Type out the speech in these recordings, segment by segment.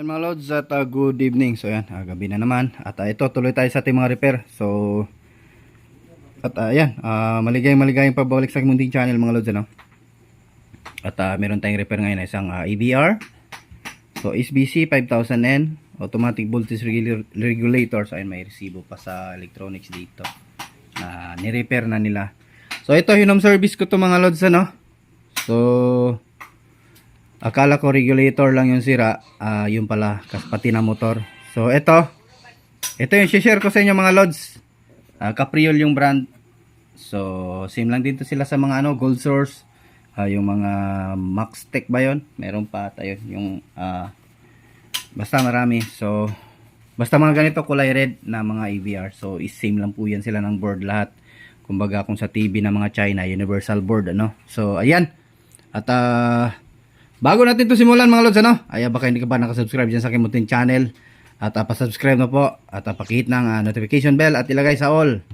Ayan mga lods at good evening. So ayan, gabi na naman. At ito, tuloy tayo sa ating mga repair. So at ayan, maligayang pabalik sa Munding Channel mga lods, ano. At meron tayong repair ngayon na isang EBR. So SBC 5000N automatic voltage regulator. So ayan, may resibo pa sa electronics dito na ni-repair na nila. So ito, hinome service ko to mga lods, ano. So akala ko regulator lang yung sira, yung pala pati na motor. So ito yung share ko sa inyo mga lods. Capriol yung brand. So same lang dito sila sa mga Gold Source, yung mga Maxtec ba yun, meron pa tayo yung basta marami. So basta mga ganito kulay red na mga EVR. So is same lang po yan sila ng board lahat. Kumbaga kung sa TV na mga China, universal board, ano. So ayan. At bago natin to simulan mga lods, ano, ay baka hindi ka pa nakasubscribe dyan sa aking munting channel. At pasubscribe na po. At pakihit ng notification bell at ilagay sa all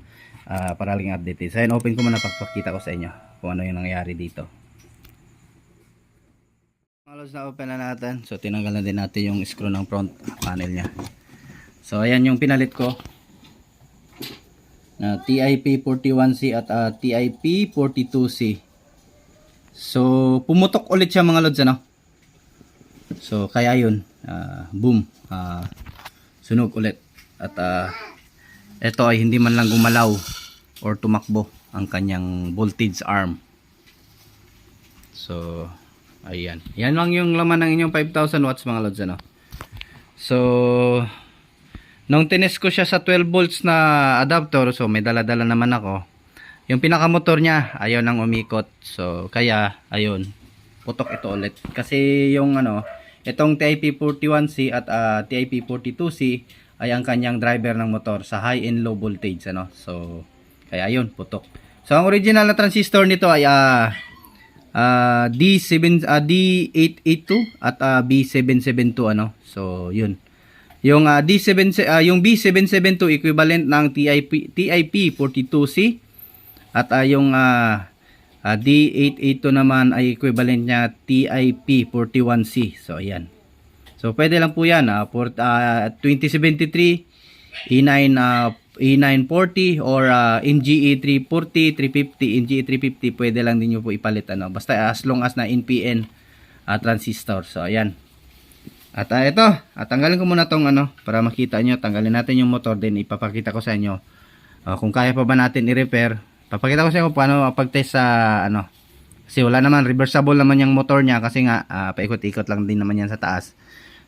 para lang update. So ayan, open ko muna, pagpakita ko sa inyo kung ano yung nangyari dito. Mga lods, na open na natin. So tinanggal na din natin yung screw ng front panel nya. So ayan yung pinalit ko na TIP 41C at TIP 42C. So pumutok ulit siya mga lods, ano. So kaya yun, boom, sunog ulit. At ito ay hindi man lang gumalaw or tumakbo ang kanyang voltage arm. So ayan, yan lang yung laman ng inyong 5000 watts mga lods, ano. So nung tinest ko siya sa 12 volts na adapter, so may dala-dala naman ako. Yung pinakamotor niya ayaw nang umikot. So kaya ayun, putok ito ulit. Kasi yung itong TIP 41C at TIP 42C ay ang kanyang driver ng motor sa high and low voltage, ano. So kaya ayun, putok. So ang original na transistor nito ay D882 at B772, ano. So yun. Yung yung B772 equivalent ng TIP 42C. At yung D882 naman ay equivalent niya TIP 41C. So ayan. So pwede lang po yan, 2073 E940 or NGE 340, 350, NGE 350, pwede lang din nyo po ipalit, ano. Basta as long as na NPN transistor. So ayan. At ito, tanggalin ko muna tong para makita nyo. Tanggalin natin yung motor, din ipapakita ko sa inyo kung kaya pa ba natin i-repair. Papakita ko sa inyo kung paano pag-test sa kasi wala naman, reversible naman yung motor niya kasi nga paikot-ikot lang din naman yan sa taas.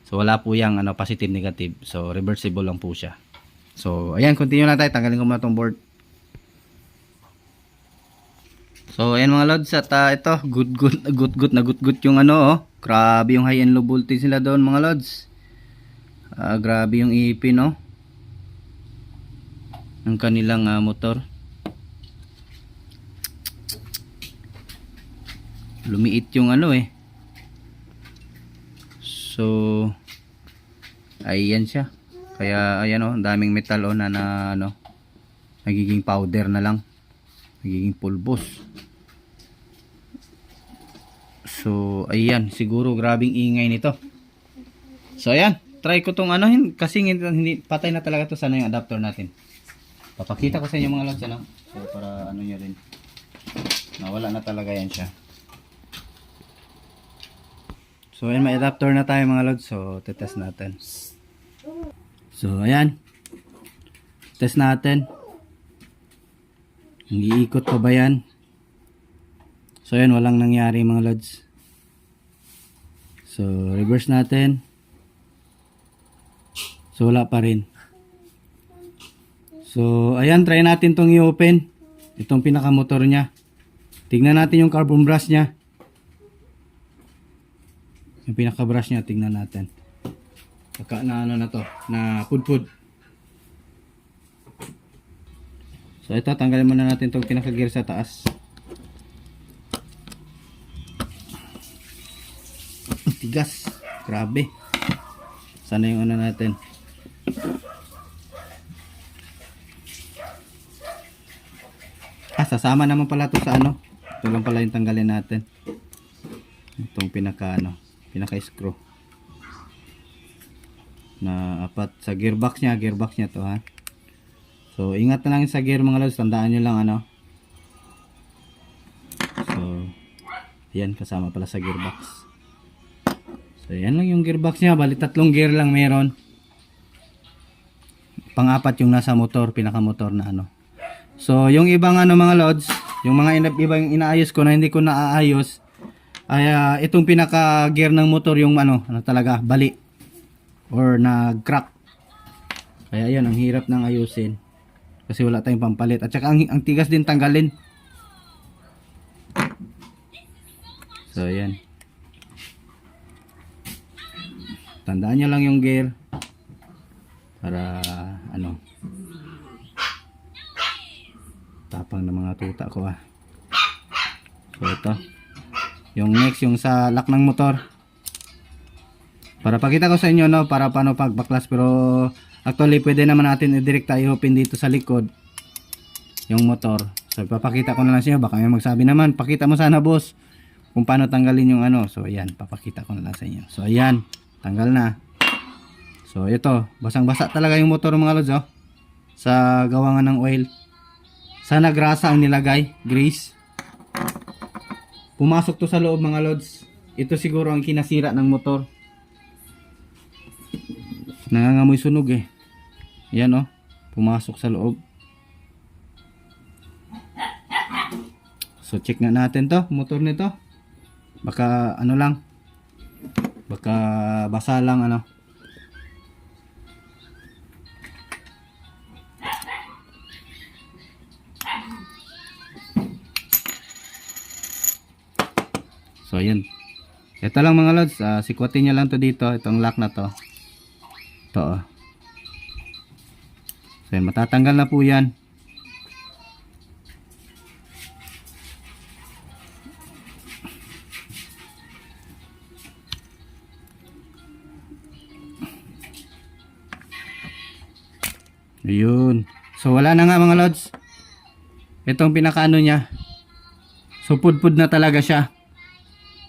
So wala po yung positive negative. So reversible lang po siya. So ayan, continue na tayo. Tanggalin ko muna tong board. So ayan mga lods, at ito good yung grabe yung high and low voltage nila doon mga lods. Grabe yung ipin, ng kanilang motor. Lumiit yung So ayan siya. Kaya ayan, ang daming metal na nagiging powder na lang, nagiging pulbos. So ayan, siguro grabing ingay nito. So ayan, try ko tong kasi hindi patay na talaga to. Sana yung adapter natin. Papakita ko sa inyo mga lods, so para nyo rin, nawala na talaga yan siya. So ayan, may adapter na tayo mga lods. So tetest natin. So ayan, test natin. Iikot pa ba yan? So ayan, walang nangyari mga lods. So reverse natin. So wala pa rin. So ayan, try natin tong i-open itong pinakamotor nya. Tignan natin yung carbon brush nya. Yung pinaka brush nya, tignan natin. Saka na na to, na pudpud. So ito, tanggalin muna natin itong pinaka gear sa taas. Tigas, grabe. Sana yung natin. Sasama naman pala to sa ito lang pala yung tanggalin natin. Itong pinaka screw. na apat sa gearbox niya to ha. So ingat na lang sa gear mga lods, tandaan nyo lang ano. So yan, kasama pala sa gearbox. So yan lang yung gearbox niya, bali 3 gear lang meron. Pang-apat yung nasa motor, pinaka-motor na ano. So yung ibang ano mga lods, yung mga ibang inaayos ko na hindi ko naaayos ay itong pinaka gear ng motor yung ano talaga bali or nag-crack. Kaya yan, ang hirap nang ayusin kasi wala tayong pampalit at saka ang tigas din tanggalin. So yan, tandaan nyo lang yung gear para ano, tapang ng mga tuta ko ah. So ito yung next, yung sa lock ng motor, para pakita ko sa inyo no, para paano pagbaklas. Pero actually pwede naman natin i-direct tayo pin dito sa likod yung motor. So papakita ko na lang sa inyo, baka may magsabi naman, pakita mo sana boss kung paano tanggalin yung ano. So ayan, papakita ko na lang sa inyo. So ayan, tanggal na. So ito, basang basa talaga yung motor mga lods oh, sa gawangan ng oil. Sana grasa ang nilagay, grease. Pumasok to sa loob mga lods. Ito siguro ang kinasira ng motor. Nangangamoy sunog eh. Yan oh, pumasok sa loob. So check nga natin to, motor nito. Baka ano lang, baka basa lang ano. So ayan, ito lang mga lods, sikwatin nyo lang to dito, itong lock na to. Ito oh. So yan, matatanggal na po yan. Ayun. So wala na nga mga lods, itong pinakaano niya. So pudpud na talaga siya,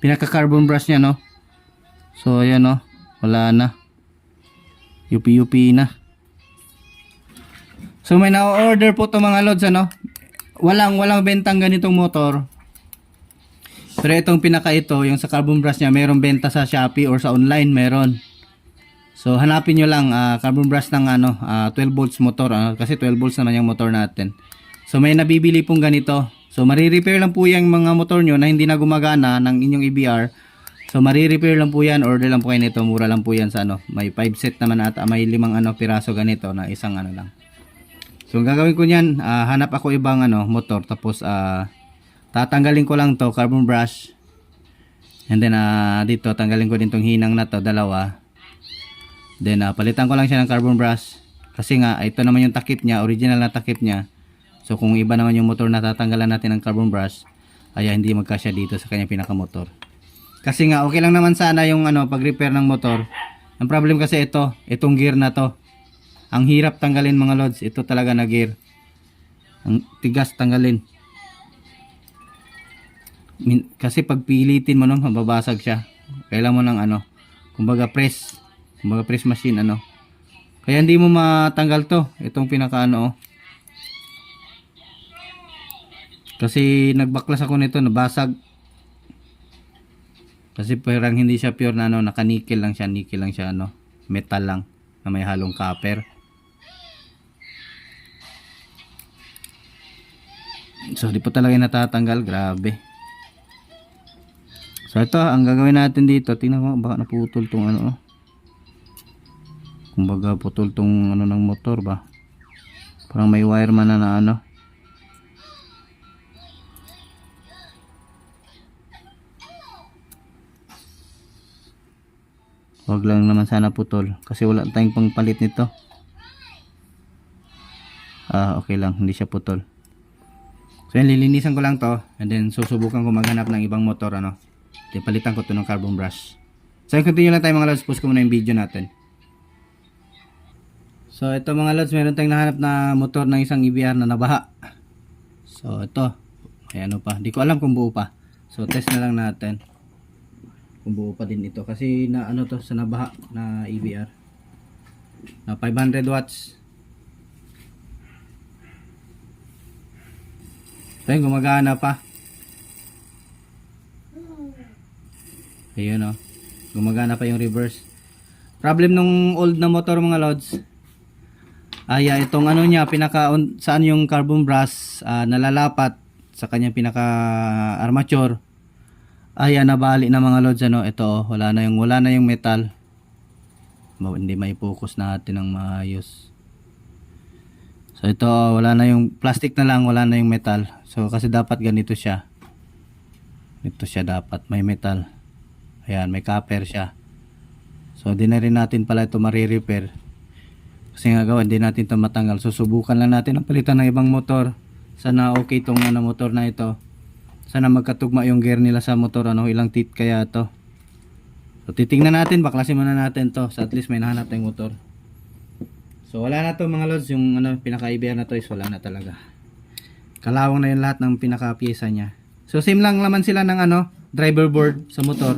pinaka carbon brush niya no. So ayan no, wala na, yupi na. So may na-order po to mga lods ano, walang bentang ganitong motor. Pero itong pinaka ito, yung sa carbon brush niya, mayroong benta sa Shopee or sa online, meron. So hanapin nyo lang, carbon brush ng ano, 12 volts motor, kasi 12 volts naman yung motor natin. So may nabibili pong ganito. So marirepair lang po yung mga motor nyo na hindi na gumagana ng inyong EBR. So marirepair lang po yan, order lang po kayo nito, mura lang po yan sa ano. May 5 set naman at may 5 ano piraso ganito na isang ano lang. So ang gagawin ko niyan, hanap ako ibang ano motor, tapos tatanggalin ko lang to carbon brush. And then dito tanggalin ko din tong hinang na to, dalawa. Then palitan ko lang siya ng carbon brush kasi nga ito naman yung takip niya, original na takip niya. So kung iba naman yung motor na tatanggalan natin ng carbon brush, ay hindi magkasya dito sa kanyang pinakamotor. Kasi nga okay lang naman sana yung ano pag-repair ng motor. Ang problem kasi itong gear na to. Ang hirap tanggalin mga lods, ito talaga na gear. Ang tigas tanggalin. Kasi pag pilitin mo mababasag siya. Kailangan mo ng ano, kumbaga press machine ano. Kaya hindi mo matanggal to, itong pinaka ano. Kasi nagbaklas ako nito, nabasag. Kasi parang hindi siya pure na ano, naka-nickel lang siya ano, metal lang na may halong copper. So di pa talaga natatanggal, grabe. So ito, ang gagawin natin dito, tingnan mo baka naputol tong ano. Kumbaga putol tong ano ng motor ba. Parang may wire man na ano. Wag lang naman sana putol kasi wala tayong pangpalit nito. Okay lang, hindi siya putol. So yan, lilinisan ko lang to and then susubukan ko maghanap ng ibang motor ano. Then palitan ko to ng carbon brush. So continue lang tayo mga lods, post ko muna yung video natin. So ito mga lods, meron tayong nahanap na motor ng isang EBR na nabaha. So ito, may ano pa, di ko alam kung buo pa. So test na lang natin kung buo pa din ito kasi na ano to sa nabaha na EBR. na 500 watts. Ayun, gumagana pa. Ayun o. Gumagana pa yung reverse. Problem nung old na motor mga lods. Itong ano niya, saan yung carbon brass nalalapat sa kanyang pinaka armature. Nabali na mga lods ano. Ito wala na yung metal. Hindi may focus natin ng maayos. So ito wala na yung plastic na lang, wala na yung metal. So kasi dapat ganito siya. Ito siya dapat may metal. Ayan, may copper siya. So di na rin natin pala ito mare-repair. Kasi nga gawa, hindi natin ito matanggal. So subukan lang natin ang palitan ng ibang motor. Sana okay itong motor na ito. Sana magkatugma yung gear nila sa motor. Ilang teeth kaya ito. So titingnan natin, baklasin muna natin to. So at least may nahanap tayong motor. So wala na to mga lods. Yung pinaka-IBR na to is wala na talaga. Kalawang na yung lahat ng pinaka-pyesa niya. So same lang naman sila ng driver board sa motor.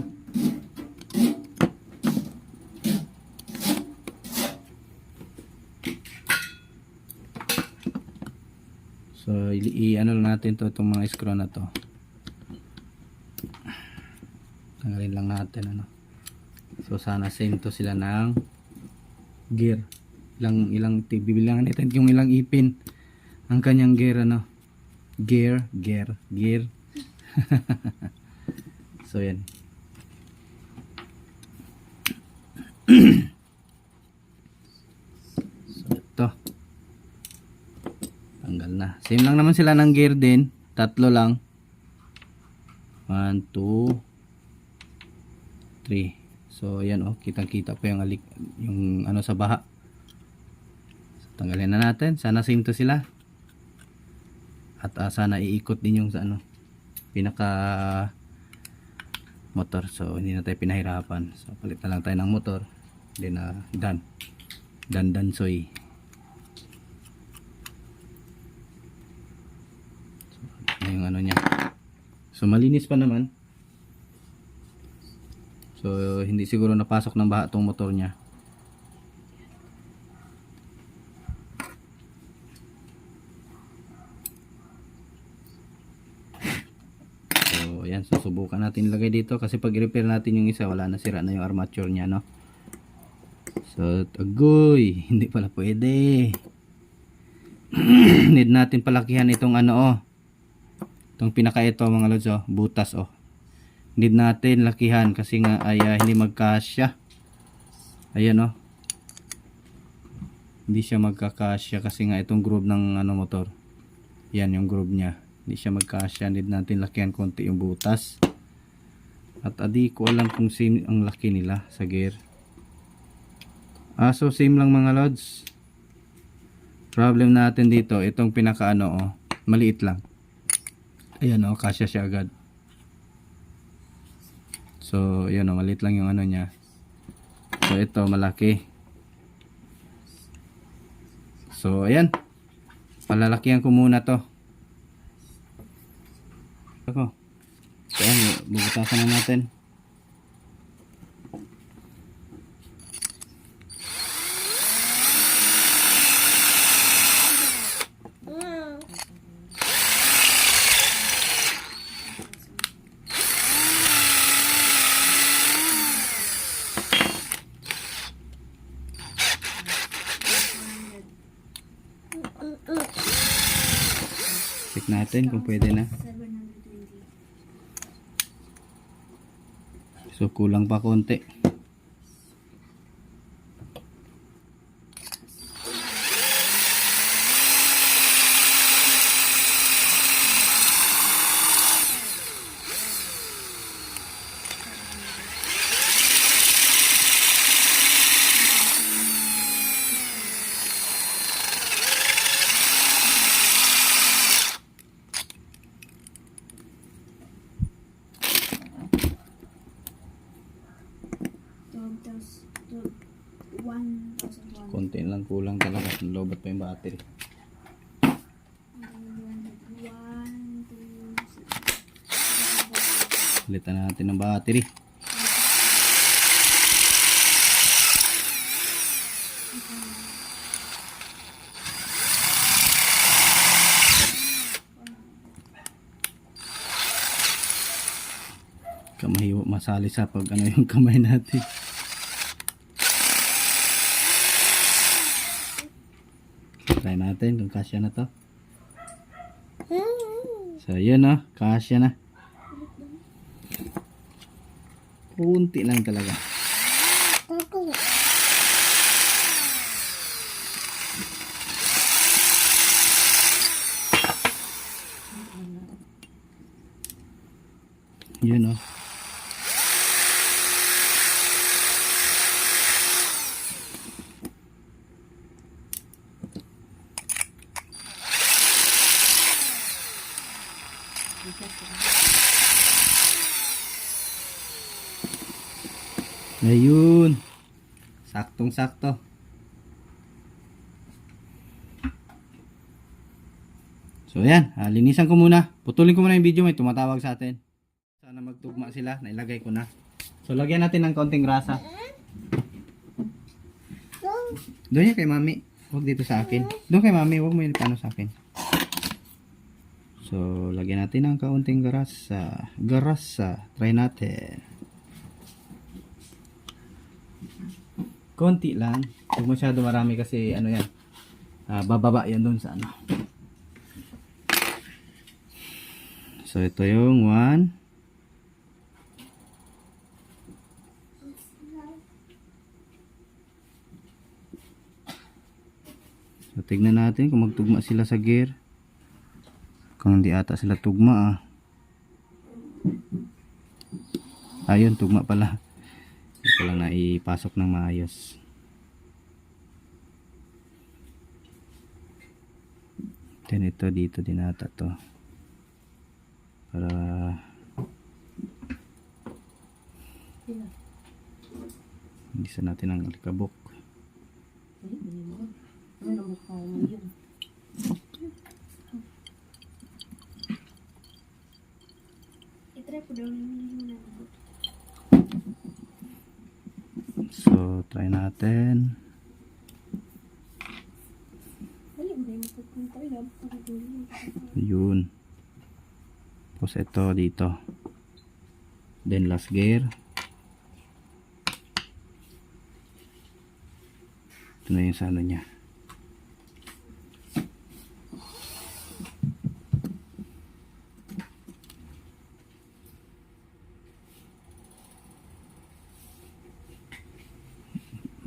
So i-ano natin to, itong mga screw na to. Tanggalin lang natin So sana same to sila ng gear. Bibilangan natin yung ilang ipin ang kanyang gear gear. So yan. So ito. Tanggal na. Same lang naman sila ng gear din. Tatlo lang. 1, 2, 3. So yan kitang-kita po yung sa baha. So, tanggalin na natin. Sana same to sila. At sana iikot din yung sa pinaka motor. So hindi na tayo pinahirapan. So palit na lang tayo ng motor. Then dansoy. So yung niya. So malinis pa naman. So hindi siguro napasok ng baha tong motor niya. Ayan, susubukan natin ilagay dito kasi pag i-repair natin yung isa, wala na, sira na yung armature niya So agoy, hindi pala pwede. Need natin palakihan itong itong pinaka ito mga lods butas need natin lakihan kasi nga hindi magkasya. Ayan hindi siya magkakasya kasi nga itong groove ng motor. Yan yung groove niya. Hindi siya magkasya. Need natin lakihan konti yung butas. At adi ko alam kung same ang laki nila sa gear. So same lang mga lods. Problem natin dito, itong pinaka maliit lang. Ayan kasya siya agad. So yun maliit lang yung niya. So ito malaki. So ayan. Palalakihan ko muna to. So ayan, bubutasan na natin. Check natin kung pwede na. So kulang pa konti. Konti lang kulang talaga. Lobat pa yung battery. Palitan natin ng battery. Kamahiwa masali sa pag ano yung kamay natin. Try natin kung kasya na to. So yun oh, kasya na. Kunti lang talaga. Yun oh. Ayun. Saktong sakto. So ayan, linisan ko muna. Putulin ko muna yung video, may tumatawag sa atin. Sana magtugma sila, nailagay ko na. So lagyan natin ng konting grasa. Doon yan kay mami. Huwag dito sa akin. Doon kay mami, huwag mo yun paano sa akin. So lagyan natin ng kaunting grasa. Grasa. Try natin. Konti lang. Huwag masyado marami kasi ano yan. Bababa yan doon sa ano. So ito yung 1. So tignan natin kung magtugma sila sa gear. Kung hindi ata sila tugma Ayun, tugma pala. Ito lang na ipasok ng maayos. Then ito dito din ata to. Para hindi sa natin ang alikabok. So try natin. Yun. Tapos ito dito. Then last gear. Ito na yung sa ano niya.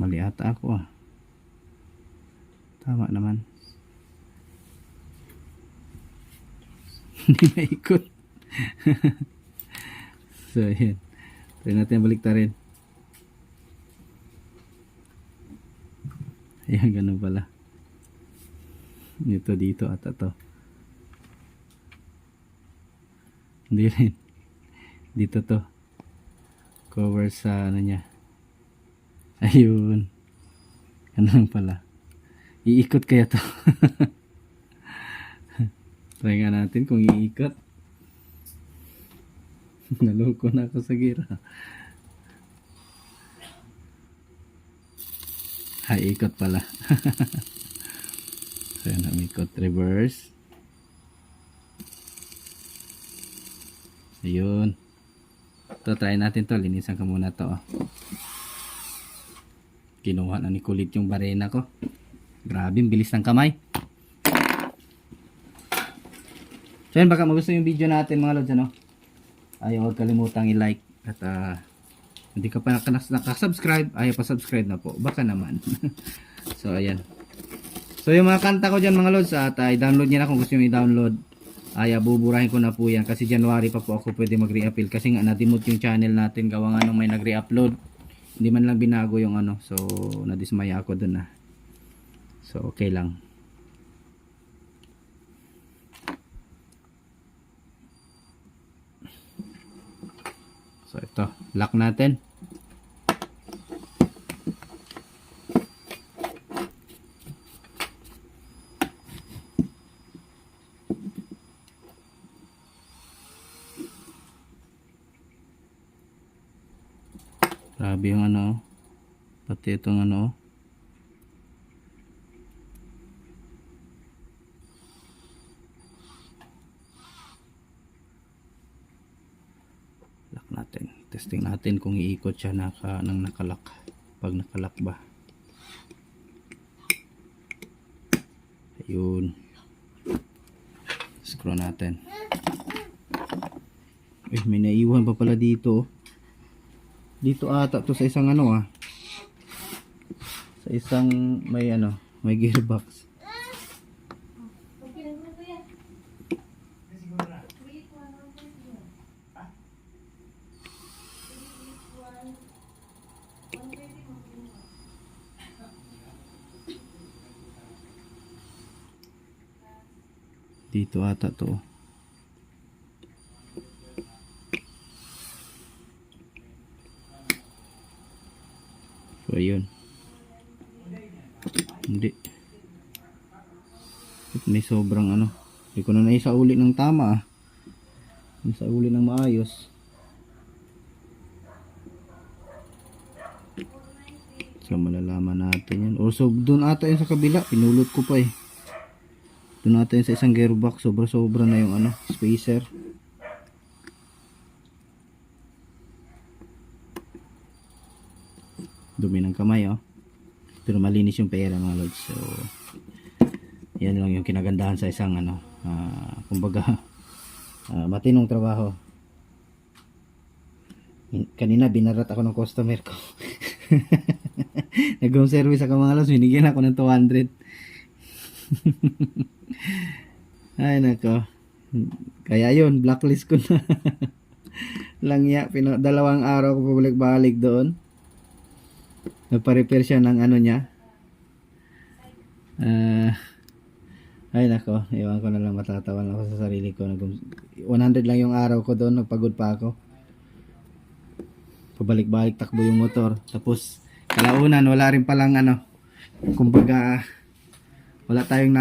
Mali ata ako Tama naman. Hindi naikot. So ayan. Try natin baliktarin. Ayan, ganun pala. Ito dito at ito. Hindi rin. Dito to. Cover sa ano niya. Ayun. Ganun pala. Iikot kaya to. Try nga natin kung iikot. Naloko na ako sa gira. Ikot pala. So yan, ikot. Reverse. Ayun. Ito, try natin to. Linisan ka muna to. Kinuha na ni kulit yung barena ko. Grabe, bilis ng kamay. So yan, baka magusto yung video natin mga lods, ano? Ay, huwag kalimutang i-like. At hindi ka pa nakasubscribe, ay pa-subscribe na po. Baka naman. So ayan. So yung mga kanta ko dyan mga lods, at i-download nyo na kung gusto nyo i-download. Ay buburahin ko na po yan. Kasi January pa po ako pwede mag-re-appeal. Kasi nga na-demote yung channel natin. Gawa nga nung may nag-re-upload. Hindi man lang binago yung ano. So nadismaya ako dun So okay lang. So ito, lock natin. Grabe yung ano, pati itong ano. Testing natin kung iikot siya nang nakalak. Pag nakalak ba. Ayun. Screw natin. May naiwan pa pala dito. Dito ata to sa isang sa isang may gearbox. Dito ata to. So ayun. Hindi. May sobrang Hindi ko na naisauli ng tama Naisauli ng maayos. So malalaman natin yan. Also doon ata yun sa kabila. Pinulot ko pa Doon natin sa isang gearbox, sobra-sobra na yung spacer. Dumi ng kamay pero malinis yung pera mga lods. So yan lang yung kinagandahan sa isang kumbaga matinong trabaho. Kanina binarat ako ng customer ko. Nag-home service ako mga lods, binigyan ako ng 200. Ay nako. Kaya yun, blacklist ko na. Langya, dalawang araw ko pabalik-balik doon. Nagpa-repair siya ng niya. Ay nako, iwan ko na lang, matatawan ako sa sarili ko. 100 lang yung araw ko doon, nagpagod pa ako. Pabalik-balik takbo yung motor. Tapos kalaunan wala rin palang kumbaga wala tayong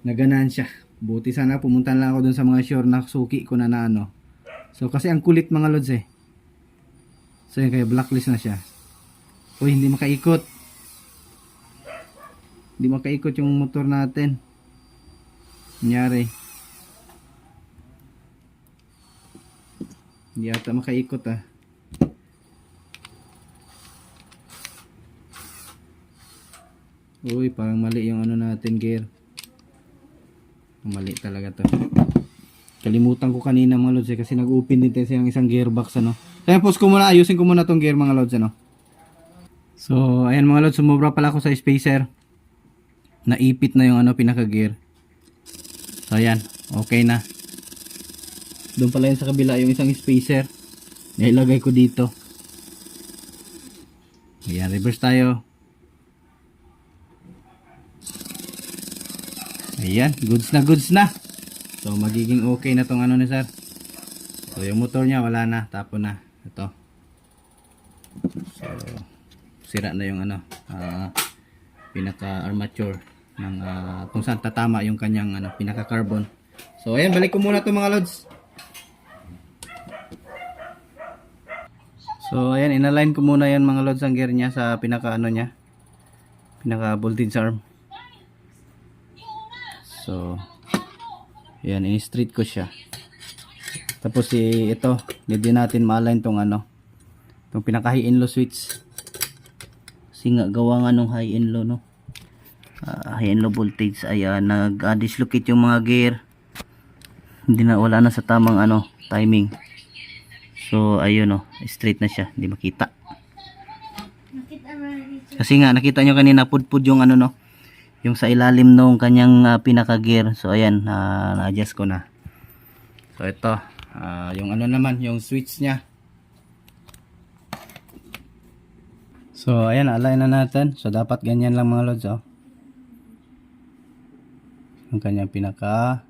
na ganansya. Buti sana pumunta lang ako dun sa mga sure na suki ko na So kasi ang kulit mga lods So yun, kaya blacklist na siya. Uy, hindi makaikot. Hindi makaikot yung motor natin. Nangyari. Hindi ata makaikot Uy, parang mali yung natin gear. Mali talaga to. Kalimutan ko kanina mga lods kasi nag-open din tayo sa isang gearbox Kaya pause ko muna, ayusin ko muna tong gear mga lods So, ayan mga lods, sumobra pala ako sa spacer. Naipit na yung pinaka gear. So ayan, okay na. Doon pala yun sa kabila yung isang spacer. Nailagay ko dito. Ayan, reverse tayo. Ayan, goods na. So magiging okay na tong ni sir. So yung motor niya wala na, tapon na. Ito. So sira na yung pinaka armature ng kung saan tatama yung kanyang pinaka carbon. So ayan, balik ko muna to mga lods. So ayan, inalign ko muna yan mga lods ang gear niya sa pinaka niya. Pinaka voltage arm. So ayan, in-street ko siya. Tapos ito, hindi natin ma-align tong tong pinaka high and low switch. Kasi nga gawa nga nung high and low high and low voltage ay nag-dislocate yung mga gear. Hindi na, wala na sa tamang timing. So ayun straight na siya, hindi makita. Kasi nga nakita nyo kanina pudpud yung yung sa ilalim nung kanyang pinaka gear. So ayan, na-adjust ko na. So ito, yung naman, yung switch niya. So ayan, align na natin. So dapat ganyan lang mga lods yung kanyang pinaka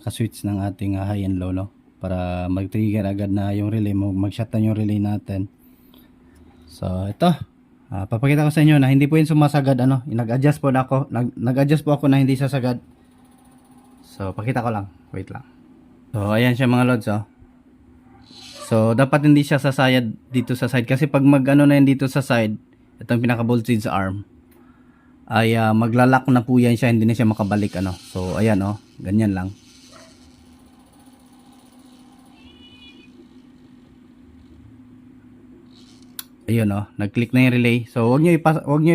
switch ng ating high and low para mag-trigger agad na yung relay, mag-shut down yung relay natin. So ito, papakita ko sa inyo na hindi po yun sumasagad nag-adjust po ako na hindi sasagad. So pakita ko lang, wait lang. So ayan siya mga lods So dapat hindi siya sasayad dito sa side, kasi pag na yan dito sa side, itong pinaka voltage arm ay maglalak na po yan siya, hindi na siya makabalik So ayan ganyan lang. ayun oh, nag-click na yung relay. So wag niyo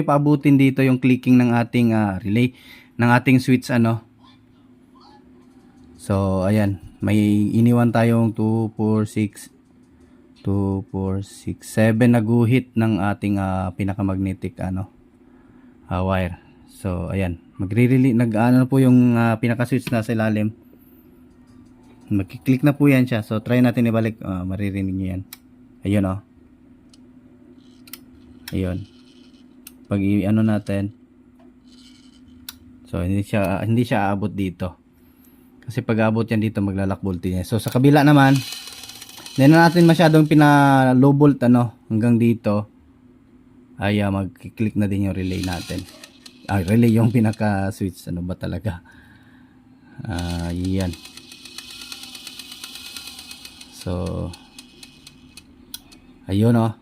ipaabutin dito yung clicking ng ating relay ng ating switch ano. So ayan, may iniwan tayong 2 4 6 2 4 6 7 na guhit ng ating pinakamagnetic ano wire. So ayan, magre-relay nag-ano po yung pinaka-switch na sa ilalim. Magki-click na po yan siya. So try natin ibalik, maririnig niyo yan. Ayun oh. Ayun. Pag i-ano natin. So hindi siya aabot dito. Kasi pag aabot yan dito maglalak voltage niya. So sa kabila naman, hindi na natin masyadong low volt ano hanggang dito. Ay magki-click na din yung relay natin. Relay yung pinaka switch ano ba talaga. Yan. So ayun oh.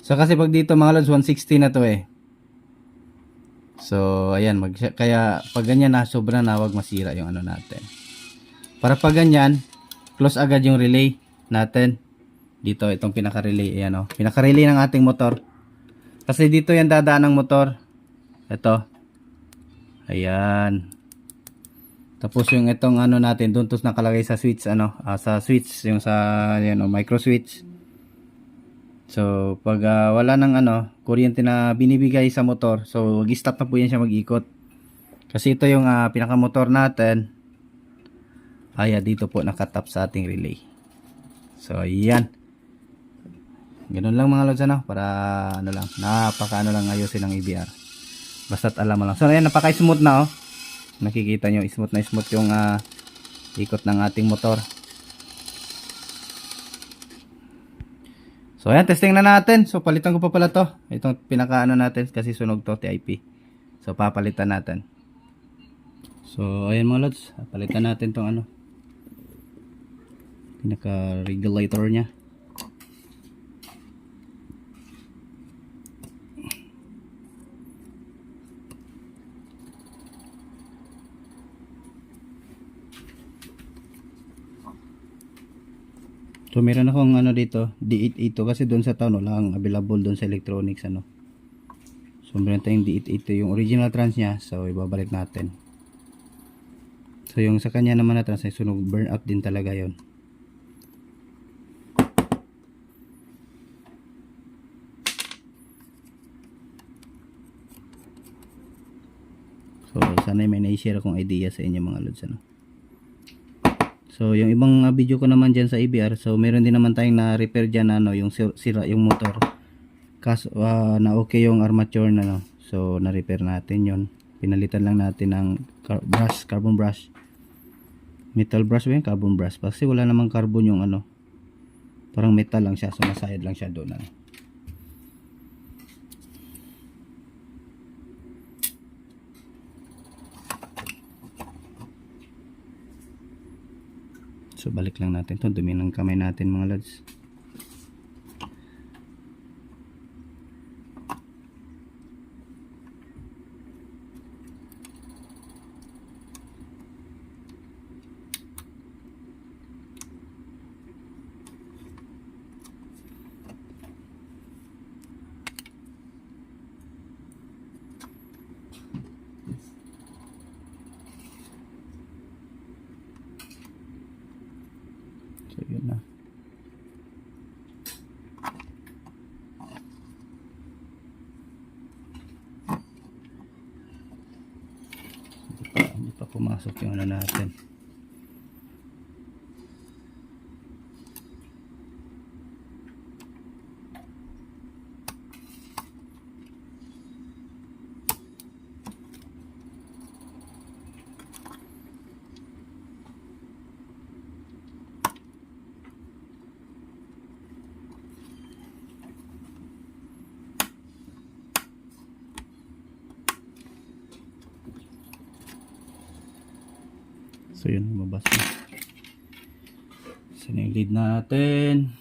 So kasi pag dito mga lods 160 na to eh. So ayan, kaya pag ganyan na sobra na, wag masira yung ano natin. Para pag ganyan, close agad yung relay natin. Dito itong pinaka-relay, ayan oh. Pinaka-relay ng ating motor. Kasi dito yan dadaan ng motor. Ito. Ayan. Tapos yung itong ano natin, doon to nakalagay sa switch ano, sa switch yung sa yan oh, micro switch. So pag wala nang ano, kuryente na binibigay sa motor, so mag-stop na po yan siya mag-ikot. Kasi ito yung pinaka-motor natin. Dito po nakatap sa ating relay. So ayan. Ganun lang mga lods ano, para ano lang, napaka ano lang ayusin ng EBR. Basta't alam mo lang. So ayan, napaka-smooth na oh. Nakikita nyo, smooth na smooth yung ikot ng ating motor. So ayan, testing na natin. So palitan ko pa pala to. Itong pinaka ano natin kasi sunog to, TIP. So papalitan natin. So ayan mga lods, palitan natin tong ano, pinaka regulator nya. So meron akong ano dito, D882 kasi doon sa town wala ang available doon sa electronics ano. So meron tayong D882 yung original trans niya, so ibabalik natin. So yung sa kanya naman na trans ay sunog, burn out din talaga yon. So sana may na-share akong idea sa inyo mga lods ano. So yung ibang video ko naman dyan sa EBR, so meron din naman tayong na-repair dyan ano, yung sira yung motor. Kaso na okay yung armature na no. So na-repair natin yon. Pinalitan lang natin ng carbon brush. Metal brush ba yun? Carbon brush. Kasi wala namang carbon yung ano. Parang metal lang siya, sumasayad lang siya doon ano. So balik lang natin to, dumi ng kamay natin mga lods. So yun na. Hindi pa pumasok yung ano natin. So yun, lumabas na. So yung lead natin.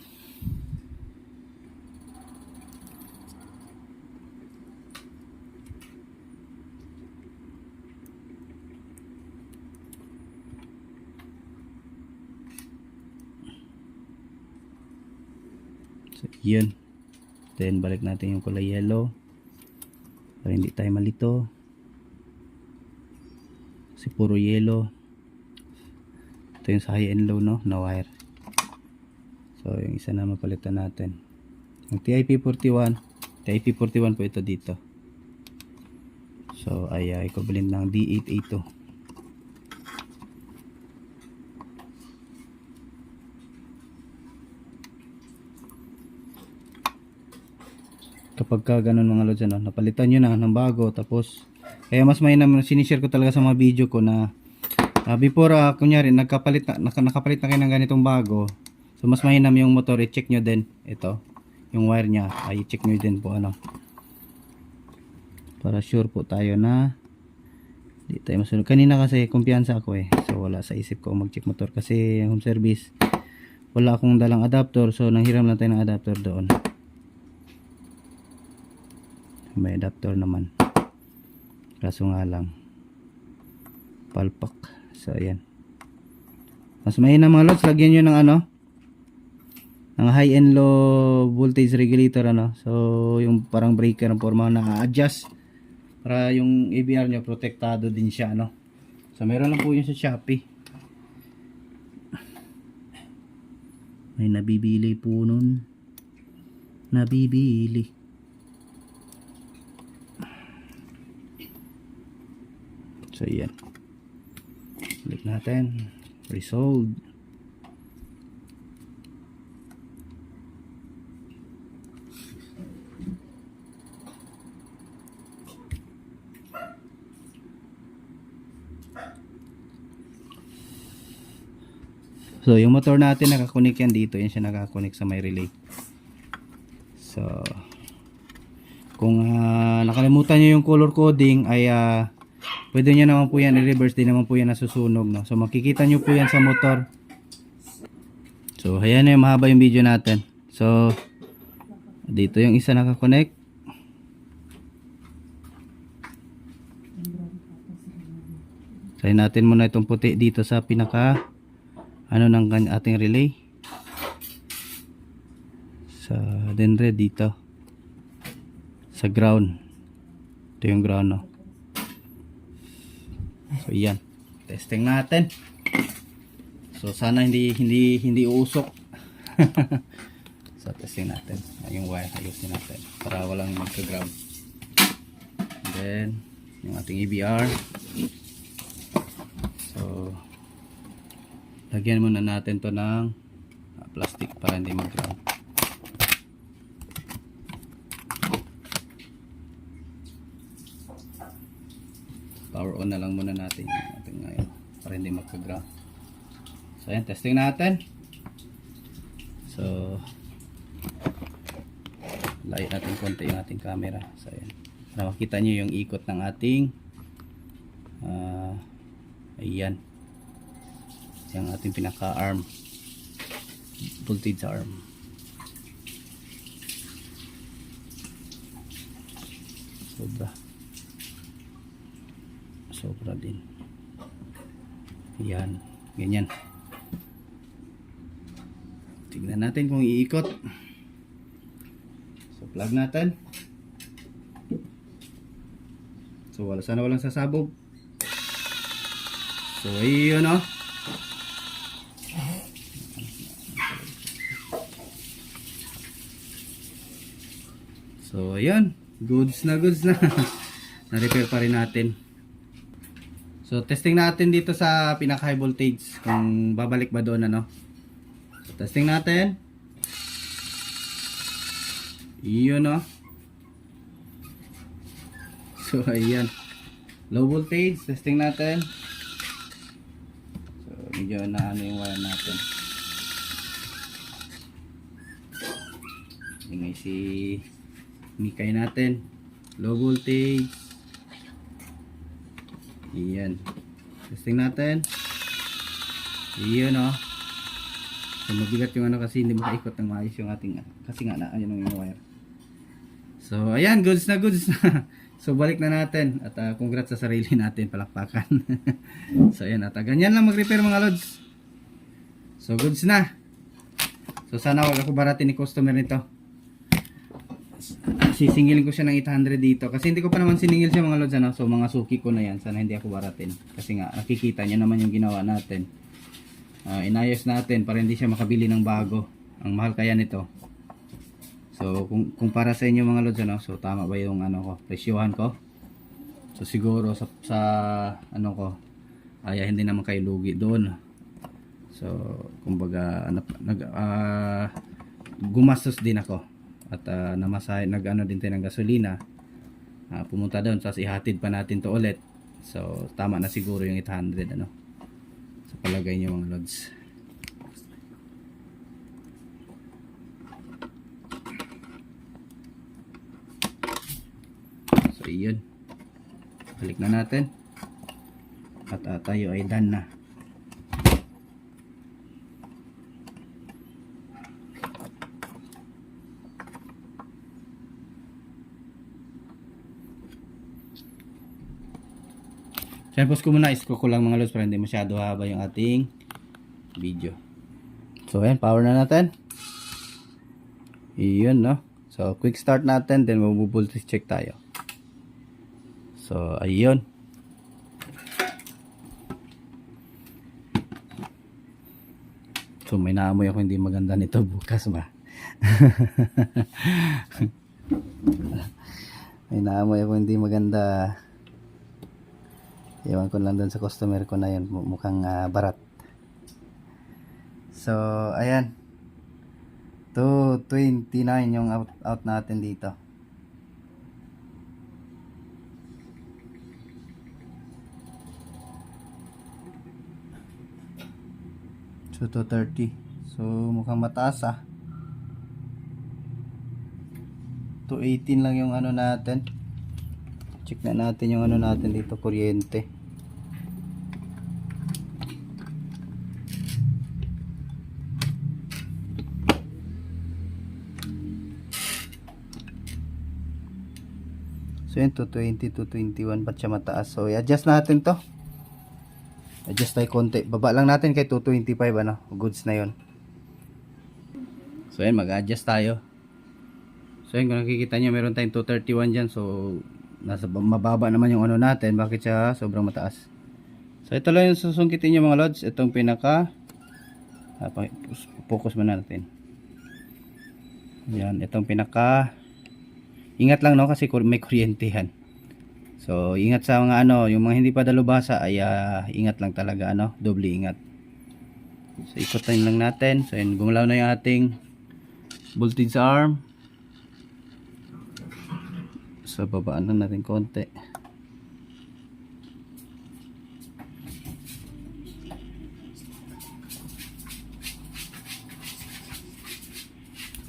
So yun. natin, balik natin yung kulay yellow para hindi tayo malito kasi puro yellow. Ito yung sa high and low, no, na wire. So yung isa na mapalitan natin, yung TIP41 po ito dito. So ay equivalent ng D8A2. Kapag ka ganun mga lods, ano, napalitan nyo na ng bago, tapos kaya mas mainam, sinishare ko talaga sa mga video ko na before kunyari nakapalit na kayo ng ganitong bago, so mas mainam yung motor, i-check nyo din ito, yung wire nya ay i-check nyo din po, ano, para sure po tayo na di tayo masunod. Kanina kasi kumpiyansa ako so wala sa isip ko mag-check motor kasi home service, wala akong dalang adapter, so nanghiram lang tayo ng adapter doon. May adapter naman, kaso nga lang palpak. So ayan, mas mahina mga lods, lagyan nyo ng ano, ng high and low voltage regulator, ano, so yung parang breaker ng forma na adjust para yung ABR nyo protektado din siya, ano. So meron lang po yun sa Shopee, may nabibili po nun, nabibili. So yan, balik natin, resolved. So yung motor natin nakakunik yan dito, yan siya nakakunik sa may relay. So kung nakalimutan nyo yung color coding ay pwede nyo naman po yan i-reverse, din naman po yan nasusunog, no? So makikita nyo po yan sa motor. So ayan na, mahaba yung video natin. So dito yung isa nakakonect. Try natin muna itong puti dito sa pinaka ano ng ating relay. Sa then red dito sa ground. Ito yung ground, no? So yan, testing natin. So sana hindi uusok. So testing natin yung wire, ayusin natin para walang magka-ground. Then yung ating EBR, so lagyan muna natin to ng plastic para hindi mag-ground. Power on na lang muna natin yung ating ngayon para hindi magka-ground. So ayan, testing natin. So layo natin konti yung ating camera. So ayan, para makita nyo yung ikot ng ating ayan, yung ating pinaka arm, voltage arm. Sobra din. Yan, ganyan. Tignan natin kung iikot. So plug natin. So sana walang sasabog. So ayun, oh. So ayun, goods na na-repair pa rin natin. So testing natin dito sa pinaka high voltage kung babalik ba doon, ano. So, testing natin. Iyon, oh. So ayan, low voltage, testing natin. So medyo na ano yung wire natin. Ingay si mikay natin, low voltage. Iyan, testing natin. Iyon, oh. So mabigat yung ano kasi hindi makaikot ng maayos yung ating, kasi nga na ayun yung wire. So ayan, goods na So balik na natin at congrats sa sarili natin, palakpakan. So ayan, at ganyan lang mag-repair mga lods. So goods na. So sana wag ako baratin ni customer nito. sisingilin ko siya ng 800 dito kasi hindi ko pa naman siningil siya mga lods ano. So mga suki ko na yan, sana hindi ako baratin kasi nga nakikita niyo naman yung ginawa natin. Inayos natin para hindi siya makabili ng bago. Ang mahal kaya nito. So kung para sa inyo mga lods ano, so tama ba yung ano ko, presyohan ko? So siguro sa ano ko ay hindi naman kayo lugi doon. So kumbaga gumastos din ako at namasahe nag-ano din tayo ng gasolina. Pumunta doon tapos ihatid pa natin to ulit. So tama na siguro yung 800 ano. Sa palagay niyo mga lods. So iyon. Balik na natin. At tayo ay done na. So pause ko muna, isko ko lang mga lods para hindi masyado haba yung ating video. So ayan, power na natin. Iyon no. So quick start natin, then voltage check tayo. So ayun. So may naamoy ako hindi maganda nito bukas ba. May naamoy ako hindi maganda. Iwan ko lang doon sa customer ko na yun, mukhang barat. So ayan, 229 yung out natin dito. So 230. So mukhang mataas 218 lang yung ano natin. Check na natin yung ano natin dito, kuryente. So yun, 220, 221, ba't siya mataas? So i-adjust natin to. Adjust tayo konti. Baba lang natin kay 225 ano. Goods na yun. So yun, mag-adjust tayo. So yun, kung nakikita nyo, meron tayong 231 dyan. So nasa mababa naman yung ano natin. Bakit siya sobrang mataas? So ito lang yung susungkitin nyo mga lods. Itong pinaka focus muna natin. Yan, itong pinaka ingat lang no kasi may kuryentehan. So ingat sa mga ano, yung mga hindi pa dalubhasa ay ingat lang talaga ano, doble ingat. So ikotin lang natin. So yun, gumalaw na yung ating voltage arm. So babaan lang natin konti.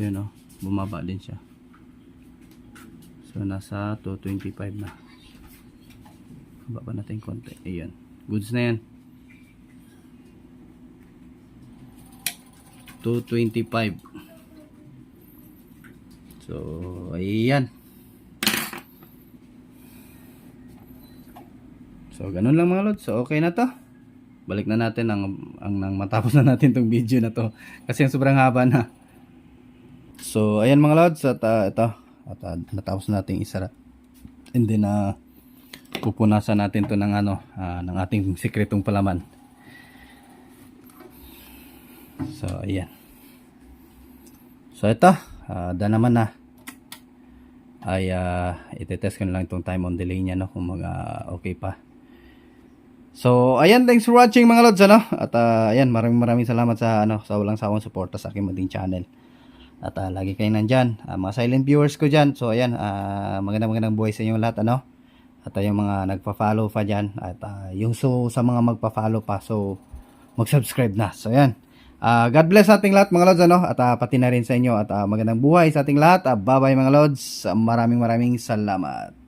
Yun o, bumaba din siya. So nasa 225 na. Baba natin konti. Ayan, goods na yan. 225. So ayan. So ganun lang mga lods. So okay na to. Balik na natin ang matapos na natin tong video na to kasi yung sobrang haba na. So ayan mga lods, at ito at natapos nating isara. And then pupunasan natin to ng ano, ng ating sikretong palaman. So ayan. So ito, done naman na. Ay itetest ko na lang itong time on delay niya no, kung okay pa. So ayan, thanks for watching mga lods ano. At ayan, maraming salamat sa ano, sa walang sawang suporta sa aking munting channel. At lagi kayo nandyan, mga silent viewers ko dyan. So ayan, magandang buhay sa inyo lahat ano. At yung mga nagpa-follow pa dyan. At yung sa mga magpa-follow pa, so mag-subscribe na. So ayan, God bless sa ating lahat mga lods ano. At pati na rin sa inyo. At magandang buhay sa ating lahat. Bye bye mga lods. Maraming salamat.